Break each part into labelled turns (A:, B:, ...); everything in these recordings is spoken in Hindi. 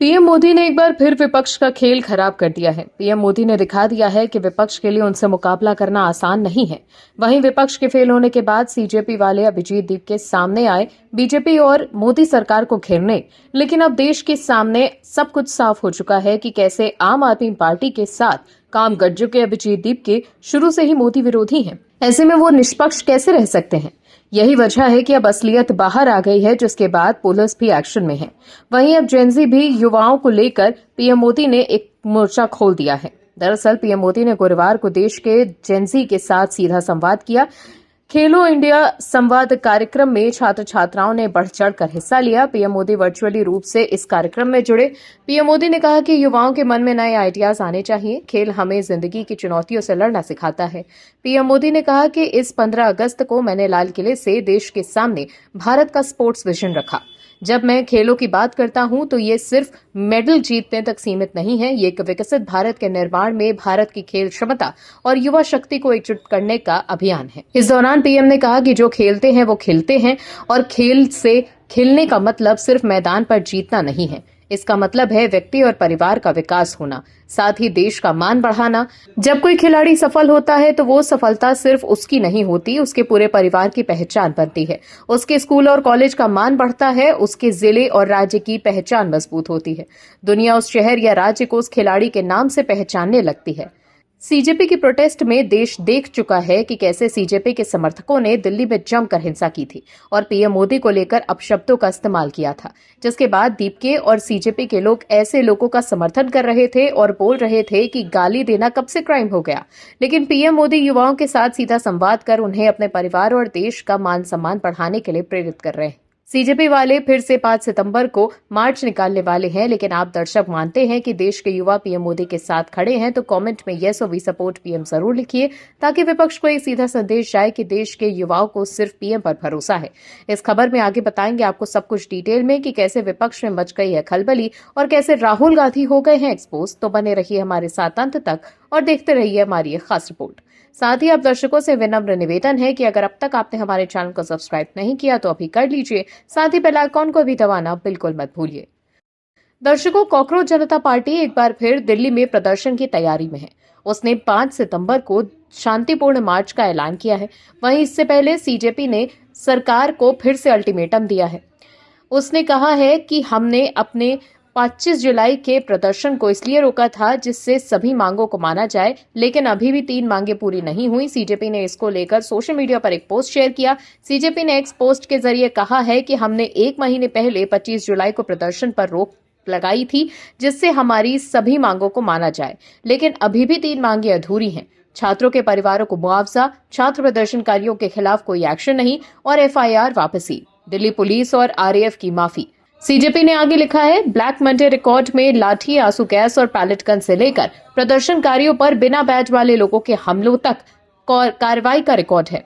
A: पीएम मोदी ने एक बार फिर विपक्ष का खेल खराब कर दिया है। पीएम मोदी ने दिखा दिया है कि विपक्ष के लिए उनसे मुकाबला करना आसान नहीं है। वहीं विपक्ष के फेल होने के बाद सीजेपी वाले अभिजीत दीप के सामने आए बीजेपी और मोदी सरकार को घेरने। लेकिन अब देश के सामने सब कुछ साफ हो चुका है कि कैसे आम आदमी पार्टी के साथ काम कर चुके अभिजीत दीप के शुरू से ही मोदी विरोधी हैं। ऐसे में वो निष्पक्ष कैसे रह सकते हैं? यही वजह है कि अब असलियत बाहर आ गई है, जिसके बाद पुलिस भी एक्शन में है। वहीं अब जेनजी भी युवाओं को लेकर पीएम मोदी ने एक मोर्चा खोल दिया है। दरअसल पीएम मोदी ने गुरुवार को देश के जेनजी के साथ सीधा संवाद किया। खेलो इंडिया संवाद कार्यक्रम में छात्र छात्राओं ने बढ़ चढ़कर हिस्सा लिया। पीएम मोदी वर्चुअली रूप से इस कार्यक्रम में जुड़े। पीएम मोदी ने कहा कि युवाओं के मन में नए आइडियाज आने चाहिए। खेल हमें जिंदगी की चुनौतियों से लड़ना सिखाता है। पीएम मोदी ने कहा कि इस 15 अगस्त को मैंने लाल किले से देश के सामने भारत का स्पोर्ट्स विजन रखा। जब मैं खेलों की बात करता हूं तो ये सिर्फ मेडल जीतने तक सीमित नहीं है। ये एक विकसित भारत के निर्माण में भारत की खेल क्षमता और युवा शक्ति को एकजुट करने का अभियान है। इस दौरान पीएम ने कहा कि जो खेलते हैं वो खिलते हैं और खेल से खिलने का मतलब सिर्फ मैदान पर जीतना नहीं है। इसका मतलब है व्यक्ति और परिवार का विकास होना, साथ ही देश का मान बढ़ाना। जब कोई खिलाड़ी सफल होता है तो वो सफलता सिर्फ उसकी नहीं होती, उसके पूरे परिवार की पहचान बनती है। उसके स्कूल और कॉलेज का मान बढ़ता है, उसके जिले और राज्य की पहचान मजबूत होती है। दुनिया उस शहर या राज्य को उस खिलाड़ी के नाम से पहचानने लगती है। सीजेपी की प्रोटेस्ट में देश देख चुका है कि कैसे सीजेपी के समर्थकों ने दिल्ली में जमकर हिंसा की थी और पीएम मोदी को लेकर अपशब्दों का इस्तेमाल किया था, जिसके बाद दीप के और सीजेपी के लोग ऐसे लोगों का समर्थन कर रहे थे और बोल रहे थे कि गाली देना कब से क्राइम हो गया। लेकिन पीएम मोदी युवाओं के साथ सीधा संवाद कर उन्हें अपने परिवार और देश का मान सम्मान बढ़ाने के लिए प्रेरित कर रहे हैं। सीजेपी वाले फिर से 5 सितंबर को मार्च निकालने वाले हैं, लेकिन आप दर्शक मानते हैं कि देश के युवा पीएम मोदी के साथ खड़े हैं तो कमेंट में येस और वी सपोर्ट पीएम जरूर लिखिए, ताकि विपक्ष को एक सीधा संदेश जाए कि देश के युवाओं को सिर्फ पीएम पर भरोसा है। इस खबर में आगे बताएंगे आपको सब कुछ डिटेल में कि कैसे विपक्ष में मच गई है खलबली और कैसे राहुल गांधी हो गए हैं एक्सपोज। तो बने रहिए हमारे साथ अंत तक और देखते रहिए हमारी ये खास रिपोर्ट। साथ ही आप दर्शकों से विनम्र निवेदन है कि अगर अब तक आपने हमारे चैनल को सब्सक्राइब नहीं किया तो अभी कर लीजिए। साथ ही बेल आइकॉन को भी दबाना बिल्कुल मत भूलिए। दर्शकों, कॉकरोच जनता पार्टी एक बार फिर दिल्ली में प्रदर्शन की तैयारी में है। उसने 5 सितंबर को शांतिपूर्ण मार्च का ऐलान किया है। वहीं इससे पहले सीजेपी ने सरकार को फिर से अल्टीमेटम दिया है। उसने कहा है कि हमने अपने 25 जुलाई के प्रदर्शन को इसलिए रोका था जिससे सभी मांगों को माना जाए, लेकिन अभी भी 3 मांगें पूरी नहीं हुई। सीजेपी ने इसको लेकर सोशल मीडिया पर एक पोस्ट शेयर किया। सीजेपी ने एक्स पोस्ट के जरिए कहा है कि हमने 1 महीने पहले 25 जुलाई को प्रदर्शन पर रोक लगाई थी जिससे हमारी सभी मांगों को माना जाए, लेकिन अभी भी 3 मांगें अधूरी हैं। छात्रों के परिवारों को मुआवजा, छात्र प्रदर्शनकारियों के खिलाफ कोई एक्शन नहीं और एफआईआर वापसी, दिल्ली पुलिस और आरएएफ की माफी। सीजेपी ने आगे लिखा है, ब्लैक मंडे रिकॉर्ड में लाठी, आंसू गैस और पैलेट गन से लेकर प्रदर्शनकारियों पर बिना बैज वाले लोगों के हमलों तक कार्रवाई का रिकॉर्ड है।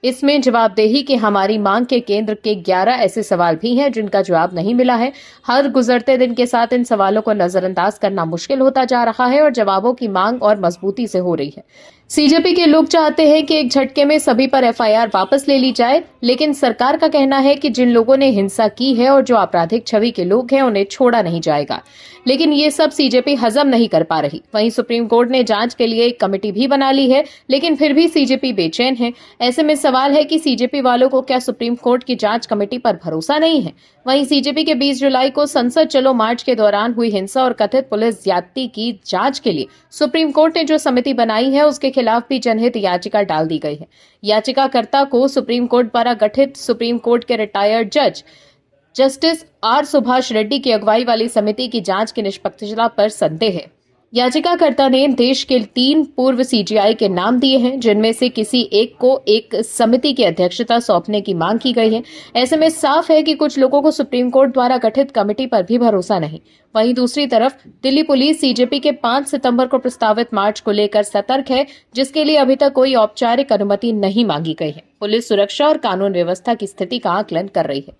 A: इसमें जवाबदेही की हमारी मांग के केंद्र के 11 ऐसे सवाल भी हैं जिनका जवाब नहीं मिला है। हर गुजरते दिन के साथ इन सवालों को नजरअंदाज करना मुश्किल होता जा रहा है और जवाबों की मांग और मजबूती से हो रही है। सीजेपी के लोग चाहते हैं कि एक झटके में सभी पर एफआईआर वापस ले ली जाए, लेकिन सरकार का कहना है कि जिन लोगों ने हिंसा की है और जो आपराधिक छवि के लोग हैं उन्हें छोड़ा नहीं जाएगा। लेकिन ये सब सीजेपी हजम नहीं कर पा रही। वहीं सुप्रीम कोर्ट ने जांच के लिए एक कमेटी भी बना ली है, लेकिन फिर भी सीजेपी बेचैन है। ऐसे में सवाल है कि सीजेपी वालों को क्या सुप्रीम कोर्ट की जांच कमेटी पर भरोसा नहीं है? वहीं सीजेपी के 20 जुलाई को संसद चलो मार्च के दौरान हुई हिंसा और कथित पुलिस ज्यादती की जांच के लिए सुप्रीम कोर्ट ने जो समिति बनाई है उसके खिलाफ भी जनहित याचिका डाल दी गई है। याचिकाकर्ता को सुप्रीम कोर्ट द्वारा गठित सुप्रीम कोर्ट के रिटायर्ड जज जस्टिस आर सुभाष रेड्डी की अगुवाई वाली समिति की जांच की निष्पक्षता पर संदेह है। याचिकाकर्ता ने देश के 3 पूर्व सीजीआई के नाम दिए हैं, जिनमें से किसी एक को एक समिति की अध्यक्षता सौंपने की मांग की गई है। ऐसे में साफ है कि कुछ लोगों को सुप्रीम कोर्ट द्वारा गठित कमेटी पर भी भरोसा नहीं। वहीं दूसरी तरफ दिल्ली पुलिस सीजेपी के 5 सितंबर को प्रस्तावित मार्च को लेकर सतर्क है, जिसके लिए अभी तक कोई औपचारिक अनुमति नहीं मांगी गई है। पुलिस सुरक्षा और कानून व्यवस्था की स्थिति का आकलन कर रही है।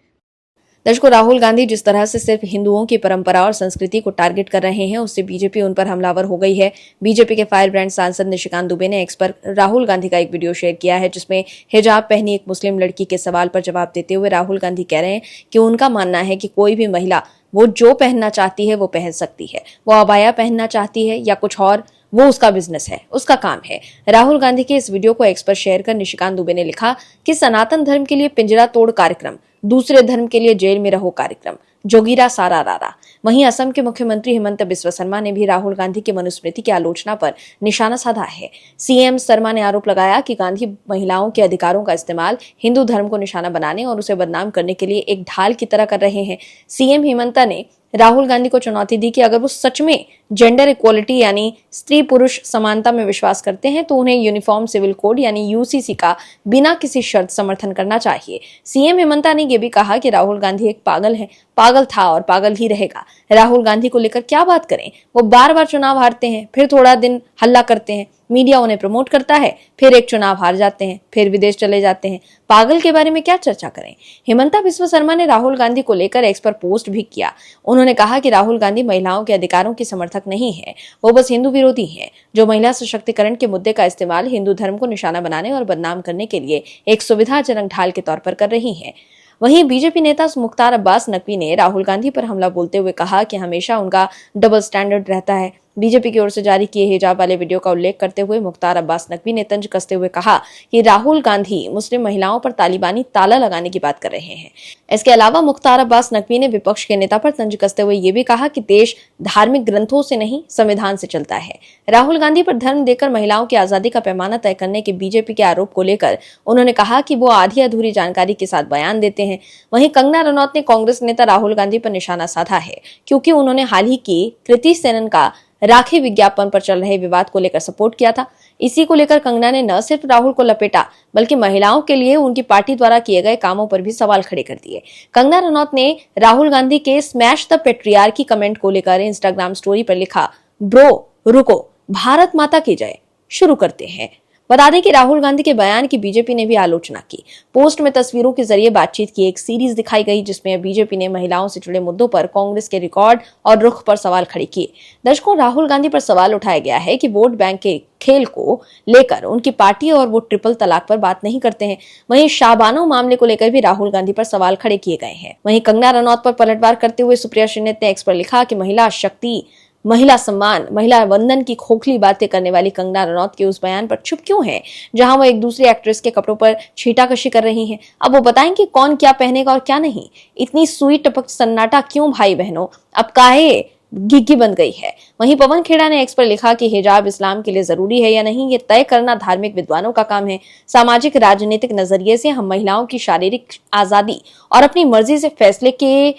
B: दर्शकों, राहुल गांधी जिस तरह से सिर्फ हिंदुओं की परंपरा और संस्कृति को टारगेट कर रहे हैं, उससे बीजेपी उन पर हमलावर हो गई है। बीजेपी के फायर ब्रांड सांसद निशिकांत दुबे ने एक्स पर राहुल गांधी का एक वीडियो शेयर किया है, जिसमें हिजाब पहनी एक मुस्लिम लड़की के सवाल पर जवाब देते हुए राहुल गांधी कह रहे हैं कि उनका मानना है कि कोई भी महिला वो जो पहनना चाहती है वो पहन सकती है। वो अबाया पहनना चाहती है या कुछ और, वो उसका बिजनेस है, उसका काम है। राहुल गांधी के इस वीडियो को एक्स पर शेयर कर निशिकांत दुबे ने लिखा कि सनातन धर्म के लिए पिंजरा तोड़ कार्यक्रम, दूसरे धर्म के लिए जेल में रहो कार्यक्रम, जोगीरा सारा रारा। वहीं असम के मुख्यमंत्री हिमंत बिस्वा शर्मा ने भी राहुल गांधी की मनुस्मृति की आलोचना पर निशाना साधा है। सीएम शर्मा ने आरोप लगाया कि गांधी महिलाओं के अधिकारों का इस्तेमाल हिंदू धर्म को निशाना बनाने और उसे बदनाम करने के लिए एक ढाल की तरह कर रहे हैं। सीएम हिमंता ने राहुल गांधी को चुनौती दी कि अगर वो सच में जेंडर इक्वालिटी यानी स्त्री पुरुष समानता में विश्वास करते हैं तो उन्हें यूनिफॉर्म सिविल कोड यानी यूसीसी का बिना किसी शर्त समर्थन करना चाहिए। सीएम हिमंता ने यह भी कहा कि राहुल गांधी एक पागल है, पागल था और पागल ही रहेगा। राहुल गांधी को लेकर क्या बात करें, वो बार बार चुनाव हारते हैं, फिर थोड़ा दिन हल्ला करते हैं, मीडिया उन्हें प्रमोट करता है, फिर एक चुनाव हार जाते हैं, फिर विदेश चले जाते हैं। पागल के बारे में क्या चर्चा करें। हिमंता बिस्वा शर्मा ने राहुल गांधी को लेकर एक्स पर पोस्ट भी किया। उन्होंने कहा कि राहुल गांधी महिलाओं के अधिकारों की समर्थक नहीं है, वो बस हिंदू विरोधी है, जो महिला सशक्तिकरण के मुद्दे का इस्तेमाल हिंदू धर्म को निशाना बनाने और बदनाम करने के लिए एक सुविधाजनक ढाल के तौर पर कर रही है। वहीं बीजेपी नेता मुख्तार अब्बास नकवी ने राहुल गांधी पर हमला बोलते हुए कहा कि हमेशा उनका डबल स्टैंडर्ड रहता है। बीजेपी की ओर से जारी किए हिजाब वाले वीडियो का उल्लेख करते हुए मुख्तार अब्बास नकवी ने तंज कसते हुए कहा कि राहुल गांधी मुस्लिम महिलाओं पर तालिबानी ताला लगाने की बात कर रहे हैं। इसके अलावा मुख्तार अब्बास नकवी ने विपक्ष के नेता पर तंज कसते हुए ये भी कहा कि देश धार्मिक ग्रंथों से नहीं संविधान से चलता है। राहुल गांधी पर धर्म देकर महिलाओं की आजादी का पैमाना तय करने के बीजेपी के आरोप को लेकर उन्होंने कहा कि वो आधी अधूरी जानकारी के साथ बयान देते हैं। वहीं कंगना रनौत ने कांग्रेस नेता राहुल गांधी पर निशाना साधा है क्योंकि उन्होंने हाल ही की कृति सेनन का राखी विज्ञापन पर चल रहे विवाद को लेकर सपोर्ट किया था। इसी को लेकर कंगना ने न सिर्फ राहुल को लपेटा बल्कि महिलाओं के लिए उनकी पार्टी द्वारा किए गए कामों पर भी सवाल खड़े कर दिए। कंगना रनौत ने राहुल गांधी के स्मैश द पेट्रियार्की कमेंट को लेकर इंस्टाग्राम स्टोरी पर लिखा, ब्रो रुको, भारत माता की जय, शुरू करते हैं। बता दें कि राहुल गांधी के बयान की बीजेपी ने भी आलोचना की। पोस्ट में तस्वीरों के जरिए बातचीत की एक सीरीज दिखाई गई जिसमें बीजेपी ने महिलाओं से जुड़े मुद्दों पर कांग्रेस के रिकॉर्ड और रुख पर सवाल खड़े किए। दर्शकों, राहुल गांधी पर सवाल उठाया गया है कि वोट बैंक के खेल को लेकर उनकी पार्टी और वो ट्रिपल तलाक पर बात नहीं करते हैं। वहीं शाहबानो मामले को लेकर भी राहुल गांधी पर सवाल खड़े किए गए हैं। वहीं कंगना रनौत पर पलटवार करते हुए सुप्रिया श्रीनेत ने एक्स पर लिखा कि महिला शक्ति, महिला सम्मान, महिला वंदन की खोखली बातें करने वाली कंगना रनौत के उस बयान पर चुप क्यों है जहां वो एक दूसरी एक्ट्रेस के कपड़ों पर छींटाकशी कर रही हैं। अब वो बताएं कि कौन क्या पहनेगा और क्या नहीं। इतनी सुई टपक सन्नाटा क्यों भाई बहनों, अब काहे घिग्गी बन गई है। वहीं पवन खेड़ा ने एक्स पर लिखा कि हिजाब इस्लाम के लिए जरूरी है या नहीं, ये तय करना धार्मिक विद्वानों का काम है। सामाजिक राजनीतिक नजरिए से हम महिलाओं की शारीरिक आजादी और अपनी मर्जी से फैसले के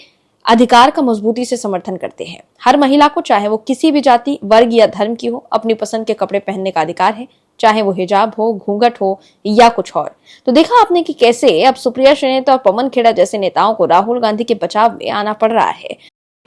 B: अधिकार का मजबूती से समर्थन करते हैं। हर महिला को, चाहे वो किसी भी जाति, वर्ग या धर्म की हो, अपनी पसंद के कपड़े पहनने का अधिकार है, चाहे वो हिजाब हो, घूंघट हो या कुछ और। तो देखा आपने कि कैसे अब सुप्रिया श्रीनेत और पवन खेड़ा जैसे नेताओं को राहुल गांधी के बचाव में आना पड़ रहा है।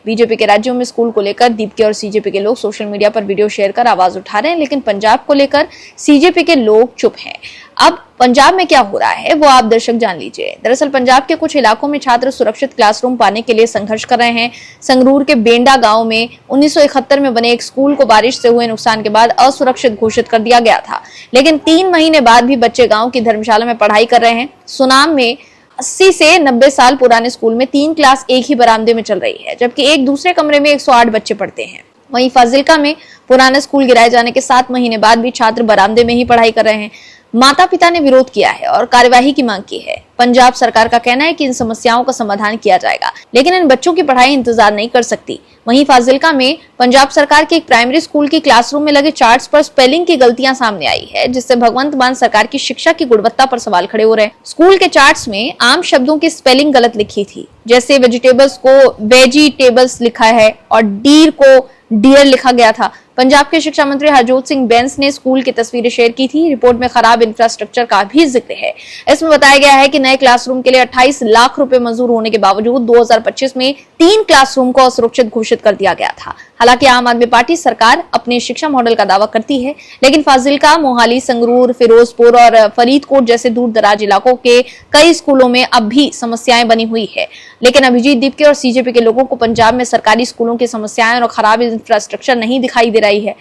B: बीजेपी के राज्यों में स्कूल को लेकर दीपके और सीजेपी के लोग सोशल मीडिया पर वीडियो शेयर कर आवाज उठा रहे हैं, लेकिन पंजाब को लेकर सीजेपी के लोग चुप हैं। अब पंजाब में क्या हो रहा है वो आप दर्शक जान लीजिए। दरअसल पंजाब के कुछ इलाकों में छात्र सुरक्षित क्लासरूम पाने के लिए संघर्ष कर रहे हैं। संगरूर के बेंडा गांव में 1971 में बने एक स्कूल को बारिश से हुए नुकसान के बाद असुरक्षित घोषित कर दिया गया था, लेकिन 3 महीने बाद भी बच्चे गांव की धर्मशाला में पढ़ाई कर रहे हैं। सुनाम में 80 से 90 साल पुराने स्कूल में 3 क्लास एक ही बरामदे में चल रही है, जबकि एक दूसरे कमरे में 108 बच्चे पढ़ते हैं। वहीं फाजिल्का में पुराना स्कूल गिराए जाने के 7 महीने बाद भी छात्र बरामदे में ही पढ़ाई कर रहे हैं। माता पिता ने विरोध किया है और कार्यवाही की मांग की है। पंजाब सरकार का कहना है कि इन समस्याओं का समाधान किया जाएगा, लेकिन इन बच्चों की पढ़ाई इंतजार नहीं कर सकती। वहीं फाजिल्का में पंजाब सरकार के एक प्राइमरी स्कूल की क्लासरूम में लगे चार्ट्स पर स्पेलिंग की गलतियां सामने आई है, जिससे भगवंत मान सरकार की शिक्षा की गुणवत्ता पर सवाल खड़े हो रहे हैं। स्कूल के चार्ट्स में आम शब्दों की स्पेलिंग गलत लिखी थी, जैसे वेजिटेबल्स को वेजिटेबल्स लिखा है और डीर को डियर लिखा गया था। पंजाब के शिक्षा मंत्री हरजोत सिंह बैंस ने स्कूल की तस्वीरें शेयर की थी। रिपोर्ट में खराब इंफ्रास्ट्रक्चर का भी जिक्र है। इसमें बताया गया है कि नए क्लासरूम के लिए 28 लाख रुपए मंजूर होने के बावजूद 2025 में 3 क्लासरूम को असुरक्षित घोषित कर दिया गया था। हालांकि आम आदमी पार्टी सरकार अपने शिक्षा मॉडल का दावा करती है, लेकिन फाजिल्का, मोहाली, संगरूर, फिरोजपुर और फरीदकोट जैसे दूर दराज इलाकों के कई स्कूलों में अब भी समस्याएं बनी हुई है। लेकिन अभिजीत दीपके और सीजेपी के लोगों को पंजाब में सरकारी स्कूलों की समस्याएं और खराब इंफ्रास्ट्रक्चर नहीं दिखाई दे रही है।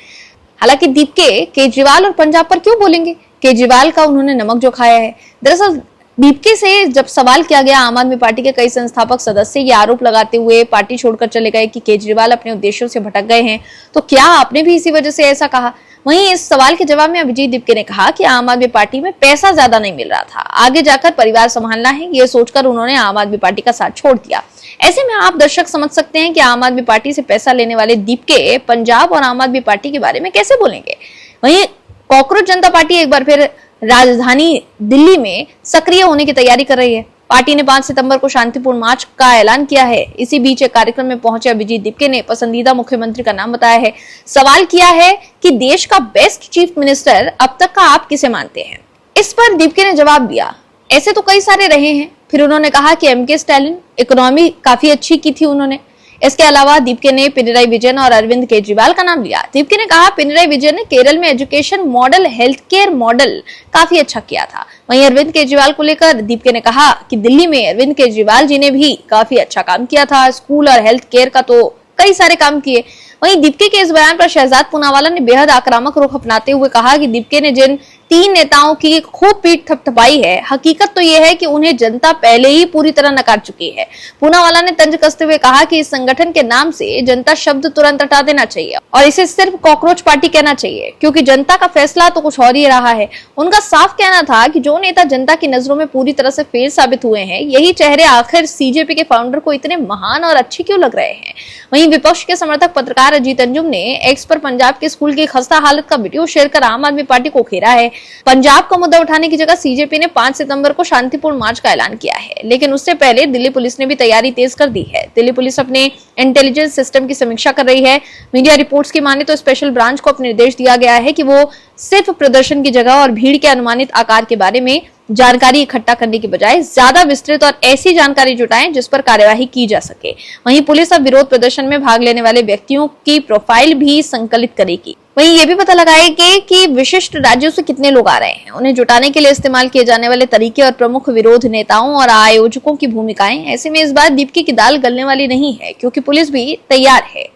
B: हालांकि दीपके केजरीवाल और पंजाब पर क्यों बोलेंगे? केजरीवाल का उन्होंने नमक जो खाया है। दरअसल दीपके से जब सवाल किया गया, आम आदमी पार्टी के कई संस्थापक सदस्य ये आरोप लगाते हुए पार्टी छोड़कर चले गए कि केजरीवाल अपने उद्देश्यों से भटक गए हैं, तो क्या आपने भी इसी वजह से ऐसा कहा? वहीं इस सवाल के जवाब में अभिजीत दीपके ने कहा कि आम आदमी पार्टी में पैसा ज्यादा नहीं मिल रहा था, आगे जाकर परिवार संभालना है, ये सोचकर उन्होंने आम आदमी पार्टी का साथ छोड़ दिया। ऐसे में आप दर्शक समझ सकते हैं कि आम आदमी पार्टी से पैसा लेने वाले दीपके पंजाब और आम आदमी पार्टी के बारे में कैसे बोलेंगे। वहीं कॉकरोच जनता पार्टी एक बार फिर राजधानी दिल्ली में सक्रिय होने की तैयारी कर रही है। पार्टी ने 5 सितंबर को शांतिपूर्ण मार्च का ऐलान किया है। इसी बीच एक कार्यक्रम में पहुंचे अभिजीत दीपके ने पसंदीदा मुख्यमंत्री का नाम बताया है। सवाल किया है कि देश का बेस्ट चीफ मिनिस्टर अब तक का आप किसे मानते हैं? इस पर दीपके ने जवाब दिया, ऐसे तो कई सारे रहे हैं। फिर उन्होंने कहा कि एमके स्टालिन, इकोनॉमी काफी अच्छी की थी उन्होंने। इसके अलावा दीपके ने पिनराई विजयन और अरविंद केजरीवाल का नाम लिया। दीपके ने कहा पिनराई विजयन ने केरल में education model, health care model काफी अच्छा किया था। वहीं अरविंद केजरीवाल को लेकर दीपके ने कहा कि दिल्ली में अरविंद केजरीवाल जी ने भी काफी अच्छा काम किया था, स्कूल और हेल्थ केयर का तो कई सारे काम किए। वहीं दीपके के इस बयान पर शहजाद पूनावाला ने बेहद आक्रामक रुख अपनाते हुए कहा कि दीपके ने जिन 3 नेताओं की खूब पीठ थपथपाई है, हकीकत तो यह है कि उन्हें जनता पहले ही पूरी तरह नकार चुकी है। पूनावाला ने तंज कसते हुए कहा कि इस संगठन के नाम से जनता शब्द तुरंत हटा देना चाहिए और इसे सिर्फ कॉकरोच पार्टी कहना चाहिए, क्योंकि जनता का फैसला तो कुछ और ही रहा है। उनका साफ कहना था कि जो नेता जनता की नजरों में पूरी तरह से फेल साबित हुए हैं, यही चेहरे आखिर सीजेपी के फाउंडर को इतने महान और अच्छे क्यों लग रहे हैं। वहीं विपक्ष के समर्थक पत्रकार अजीत अंजुम ने एक्स पर पंजाब के स्कूल की खस्ता हालत का वीडियो शेयर कर आम आदमी पार्टी को घेरा है। पंजाब का मुद्दा उठाने की जगह सीजेपी ने 5 सितंबर को शांतिपूर्ण मार्च का ऐलान किया है, लेकिन उससे पहले दिल्ली पुलिस ने भी तैयारी तेज कर दी है। दिल्ली पुलिस अपने इंटेलिजेंस सिस्टम की समीक्षा कर रही है। मीडिया रिपोर्ट्स की माने तो स्पेशल ब्रांच को अपने निर्देश दिया गया है कि वो सिर्फ प्रदर्शन की जगह और भीड़ के अनुमानित आकार के बारे में जानकारी इकट्ठा करने की बजाय ज्यादा विस्तृत और ऐसी जानकारी जुटाएं जिस पर कार्यवाही की जा सके। वहीं पुलिस अब विरोध प्रदर्शन में भाग लेने वाले व्यक्तियों की प्रोफाइल भी संकलित करेगी। वहीं ये भी पता लगाएगी कि विशिष्ट राज्यों से कितने लोग आ रहे हैं, उन्हें जुटाने के लिए इस्तेमाल किए जाने वाले तरीके और प्रमुख विरोध नेताओं और आयोजकों की भूमिकाएं। ऐसे में इस बार दीपके की दाल गलने वाली नहीं है, क्योंकि पुलिस भी तैयार है।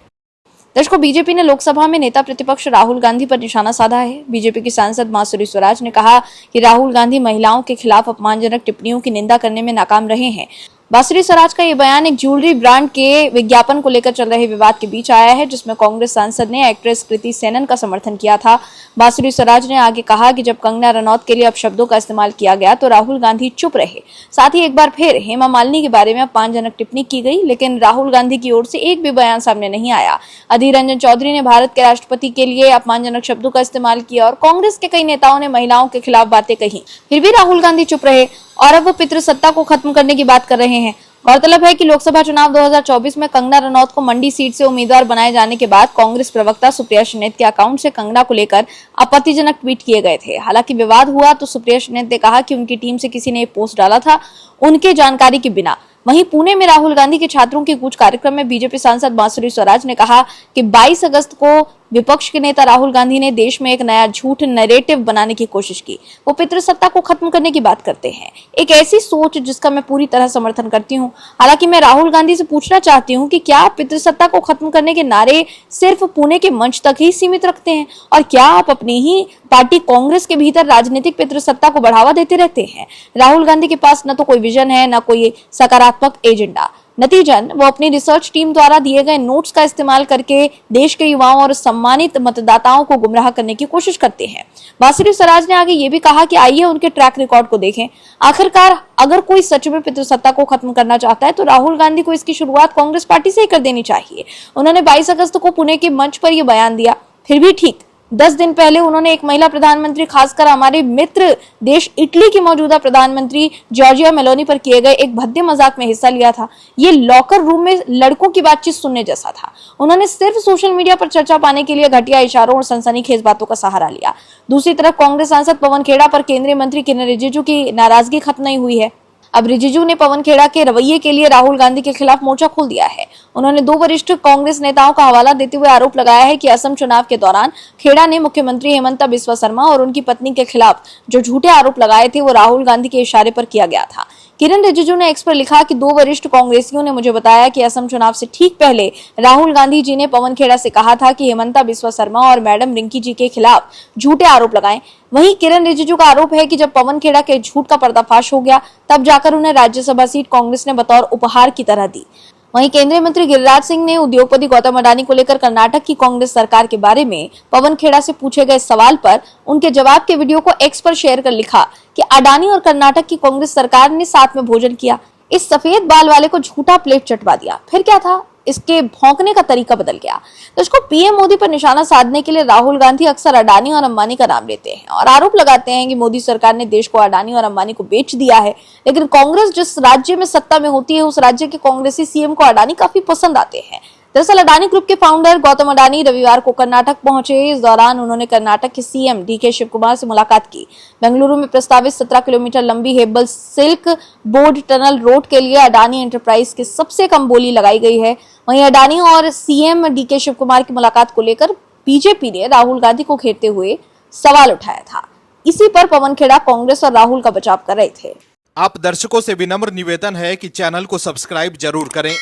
B: दर्शकों, बीजेपी ने लोकसभा में नेता प्रतिपक्ष राहुल गांधी पर निशाना साधा है। बीजेपी की सांसद माधुरी स्वराज ने कहा कि राहुल गांधी महिलाओं के खिलाफ अपमानजनक टिप्पणियों की निंदा करने में नाकाम रहे हैं। बांसुरी स्वराज का ये बयान एक ज्वेलरी ब्रांड के विज्ञापन को लेकर चल रहे विवाद के बीच आया है, जिसमें कांग्रेस सांसद ने एक्ट्रेस कृति सेनन का समर्थन किया था। बांसुरी स्वराज ने आगे कहा कि जब कंगना रनौत के लिए अपशब्दों का इस्तेमाल किया गया तो राहुल गांधी चुप रहे। साथ ही एक बार फिर हेमा मालिनी के बारे में अपमानजनक टिप्पणी की गई, लेकिन राहुल गांधी की ओर से एक भी बयान सामने नहीं आया। अधीर रंजन चौधरी ने भारत के राष्ट्रपति के लिए अपमानजनक शब्दों का इस्तेमाल किया और कांग्रेस के कई नेताओं ने महिलाओं के खिलाफ बातें कही। फिर भी राहुल गांधी चुप रहे और अब वो पितृसत्ता को खत्म करने की बात कर रहे हैं। गौरतलब है कि लोकसभा चुनाव 2024 में कंगना रनौत को मंडी सीट से उम्मीदवार बनाए जाने के बाद कांग्रेस प्रवक्ता सुप्रिया श्रीनेत के अकाउंट से कंगना को लेकर आपत्तिजनक ट्वीट किए गए थे। हालांकि विवाद हुआ तो सुप्रिया श्रीनेत ने कहा कि उनकी टीम से किसी ने पोस्ट डाला था उनके जानकारी के बिना। वहीं पुणे में राहुल गांधी के छात्रों के कूच कार्यक्रम में बीजेपी सांसद बांसुरी स्वराज ने कहा कि 22 अगस्त को विपक्ष के नेता राहुल गांधी ने देश में एक नया झूठ नैरेटिव बनाने की कोशिश की। वो पितृसत्ता को खत्म करने की बात करते हैं, एक ऐसी सोच जिसका मैं पूरी तरह समर्थन करती हूँ। हालांकि मैं राहुल गांधी से पूछना चाहती हूँ कि क्या आप पितृसत्ता को खत्म करने के नारे सिर्फ पुणे के मंच तक ही सीमित रखते हैं और क्या आप अपनी ही पार्टी कांग्रेस के भीतर राजनीतिक पितृसत्ता को बढ़ावा देते रहते हैं? राहुल गांधी के पास न तो कोई विजन है, न कोई सकारात्मक एजेंडा। नतीजन वो अपनी रिसर्च टीम द्वारा दिए गए नोट्स का इस्तेमाल करके देश के युवाओं और सम्मानित मतदाताओं को गुमराह करने की कोशिश करते हैं। बांसुरी स्वराज ने आगे ये भी कहा कि आइए उनके ट्रैक रिकॉर्ड को देखें। आखिरकार अगर कोई सच में पितृसत्ता को खत्म करना चाहता है तो राहुल गांधी को इसकी शुरुआत कांग्रेस पार्टी से ही कर देनी चाहिए। उन्होंने 22 अगस्त को पुणे के मंच पर यह बयान दिया। फिर भी ठीक 10 दिन पहले उन्होंने एक महिला प्रधानमंत्री, खासकर हमारे मित्र देश इटली की मौजूदा प्रधानमंत्री जॉर्जिया मेलोनी पर किए गए एक भद्दे मजाक में हिस्सा लिया था। ये लॉकर रूम में लड़कों की बातचीत सुनने जैसा था। उन्होंने सिर्फ सोशल मीडिया पर चर्चा पाने के लिए घटिया इशारों और सनसनीखेज बातों का सहारा लिया। दूसरी तरफ कांग्रेस सांसद पवन खेड़ा पर केंद्रीय मंत्री किरेन रिजिजू की नाराजगी खत्म नहीं हुई है। अब रिजिजू ने पवन खेड़ा के रवैये के लिए राहुल गांधी के खिलाफ मोर्चा खोल दिया है। उन्होंने 2 वरिष्ठ कांग्रेस नेताओं का हवाला देते हुए आरोप लगाया है कि असम चुनाव के दौरान खेड़ा ने मुख्यमंत्री हेमंता बिस्वा शर्मा और उनकी पत्नी के खिलाफ जो झूठे आरोप लगाए थे वो राहुल गांधी के इशारे पर किया गया था। किरण रिजिजू ने एक्स पर लिखा कि 2 वरिष्ठ कांग्रेसियों ने मुझे बताया कि असम चुनाव से ठीक पहले राहुल गांधी जी ने पवन खेड़ा से कहा था कि हेमंता बिस्वा शर्मा और मैडम रिंकी जी के खिलाफ झूठे आरोप लगाएं। वहीं किरण रिजिजू का आरोप है कि जब पवन खेड़ा के झूठ का पर्दाफाश हो गया तब जाकर उन्हें राज्यसभा सीट कांग्रेस ने बतौर उपहार की तरह दी। वहीं केंद्रीय मंत्री गिरिराज सिंह ने उद्योगपति गौतम अडानी को लेकर कर्नाटक की कांग्रेस सरकार के बारे में पवन खेड़ा से पूछे गए सवाल पर उनके जवाब के वीडियो को एक्स पर शेयर कर लिखा कि अडानी और कर्नाटक की कांग्रेस सरकार ने साथ में भोजन किया, इस सफेद बाल वाले को झूठा प्लेट चटवा दिया, फिर क्या था, इसके भौंकने का तरीका बदल गया। तो इसको पीएम मोदी पर निशाना साधने के लिए राहुल गांधी अक्सर अडानी और अंबानी का नाम लेते हैं और आरोप लगाते हैं कि मोदी सरकार ने देश को अडानी और अंबानी को बेच दिया है। लेकिन कांग्रेस जिस राज्य में सत्ता में होती है उस राज्य के कांग्रेसी सीएम को अडानी काफी पसंद आते हैं। दरअसल अडानी ग्रुप के फाउंडर गौतम अडानी रविवार को कर्नाटक पहुंचे। इस दौरान उन्होंने कर्नाटक के सीएम डीके शिव कुमार से मुलाकात की। बेंगलुरु में प्रस्तावित 17 किलोमीटर लंबी Hebbal silk board tunnel road के लिए अडानी एंटरप्राइज की सबसे कम बोली लगाई गई है। वहीं अडानी और सीएम डीके शिव कुमार की मुलाकात को लेकर बीजेपी ने राहुल गांधी को घेरते हुए सवाल उठाया था। इसी पर पवन खेड़ा कांग्रेस और राहुल का बचाव कर रहे थे।
C: आप दर्शकों से विनम्र निवेदन है कि चैनल को सब्सक्राइब जरूर करें